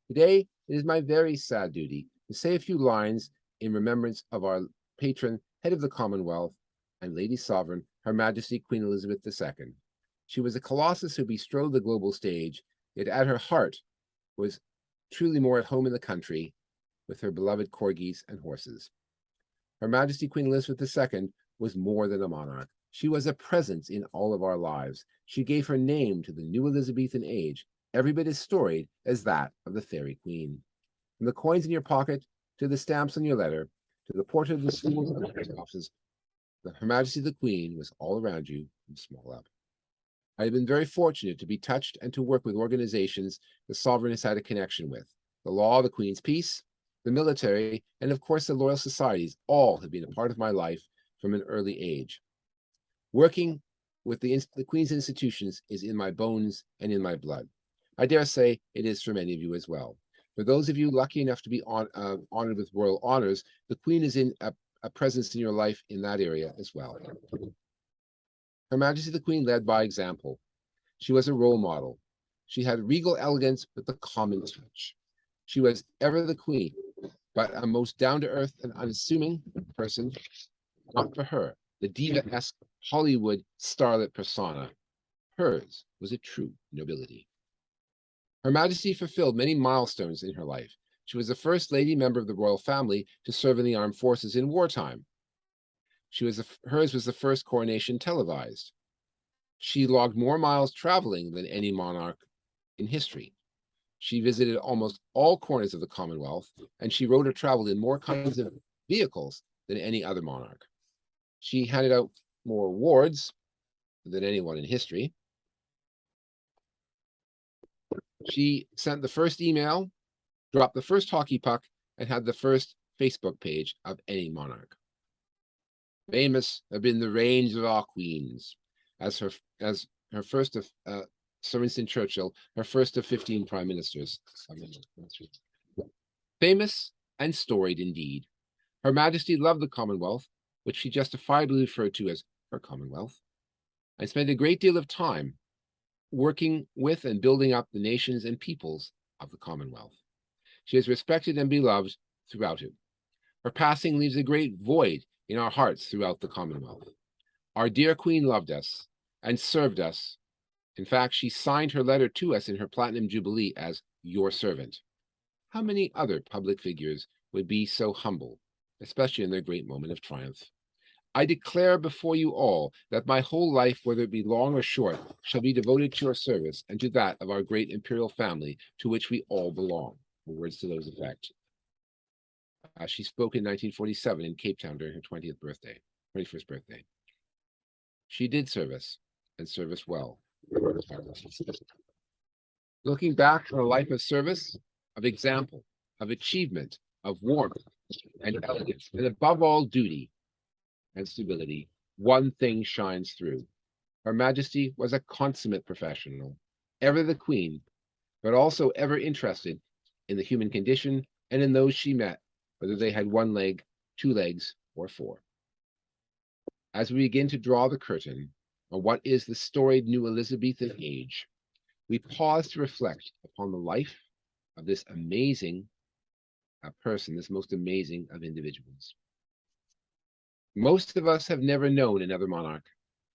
Today, it is my very sad duty to say a few lines in remembrance of our patron, head of the Commonwealth, and Lady Sovereign, Her Majesty Queen Elizabeth II. She was a colossus who bestrode the global stage, yet at her heart was truly more at home in the country with her beloved corgis and horses. Her Majesty Queen Elizabeth II was more than a monarch. She was a presence in all of our lives. She gave her name to the new Elizabethan age, every bit as storied as that of the Fairy Queen. From the coins in your pocket, to the stamps on your letter, to the portrait of the schools and the post offices, Her Majesty the Queen was all around you from small up. I have been very fortunate to be touched and to work with organizations the Sovereign has had a connection with. The law, the Queen's Peace, the military, and of course the Loyal Societies all have been a part of my life from an early age. Working with the Queen's institutions is in my bones and in my blood. I dare say it is for many of you as well. For those of you lucky enough to be honored with royal honors, the Queen is in a presence in your life in that area as well. Her Majesty the Queen led by example. She was a role model. She had regal elegance with the common touch. She was ever the Queen, but a most down-to-earth and unassuming person. Not for her, the diva-esque Hollywood starlet persona. Hers was a true nobility. Her Majesty fulfilled many milestones in her life. She was the first lady member of the royal family to serve in the armed forces in wartime. Hers was the first coronation televised. She logged more miles traveling than any monarch in history. She visited almost all corners of the Commonwealth, and she rode or traveled in more kinds of vehicles than any other monarch. She handed out more awards than anyone in history. She sent the first email, dropped the first hockey puck, and had the first Facebook page of any monarch. Famous have been the reigns of our queens, as her first of Sir Winston Churchill, her first of 15 prime ministers. Famous and storied indeed. Her Majesty loved the Commonwealth, which she justifiably referred to as her Commonwealth, and spent a great deal of time working with and building up the nations and peoples of the Commonwealth. She is respected and beloved throughout it. Her passing leaves a great void in our hearts throughout the Commonwealth. Our dear Queen loved us and served us. In fact, she signed her letter to us in her Platinum Jubilee as your servant. How many other public figures would be so humble, especially in their great moment of triumph? I declare before you all that my whole life, whether it be long or short, shall be devoted to your service and to that of our great imperial family to which we all belong. Words to those effect. She spoke in 1947 in Cape Town during her 21st birthday. She did service and service well. Looking back on a life of service, of example, of achievement, of warmth and elegance, and above all duty and stability, one thing shines through. Her Majesty was a consummate professional, ever the Queen, but also ever interested in the human condition and in those she met, whether they had one leg, two legs, or four. As we begin to draw the curtain on what is the storied new Elizabethan age, we pause to reflect upon the life of this amazing person, this most amazing of individuals. Most of us have never known another monarch.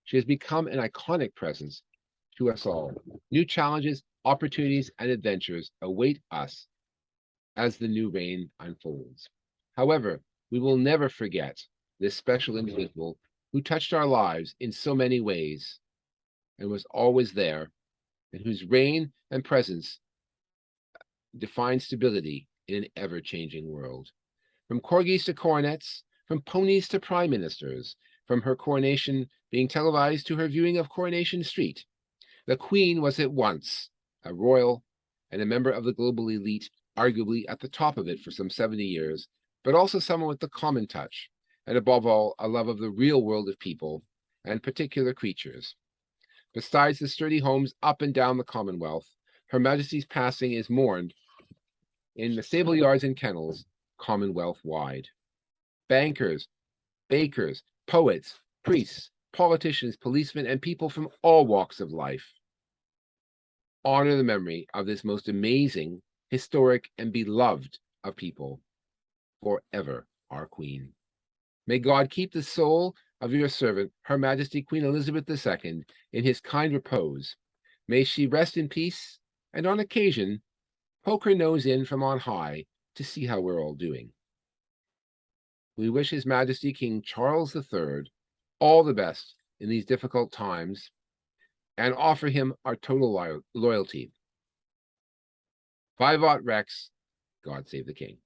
She has become an iconic presence to us all. New challenges, opportunities, and adventures await us as the new reign unfolds. However, we will never forget this special individual who touched our lives in so many ways and was always there, and whose reign and presence defined stability in an ever-changing world. From corgis to coronets, from ponies to prime ministers, from her coronation being televised to her viewing of Coronation Street, the Queen was at once a royal and a member of the global elite, arguably at the top of it for some 70 years, but also someone with the common touch, and above all, a love of the real world of people and particular creatures. Besides the sturdy homes up and down the Commonwealth, Her Majesty's passing is mourned in the stable yards and kennels, Commonwealth-wide. Bankers, bakers, poets, priests, politicians, policemen, and people from all walks of life honor the memory of this most amazing historic, and beloved of people, forever our Queen. May God keep the soul of your servant, Her Majesty Queen Elizabeth II, in his kind repose. May she rest in peace, and on occasion poke her nose in from on high to see how we're all doing. We wish His Majesty King Charles III all the best in these difficult times and offer him our total loyalty. Vivat Rex, God save the King.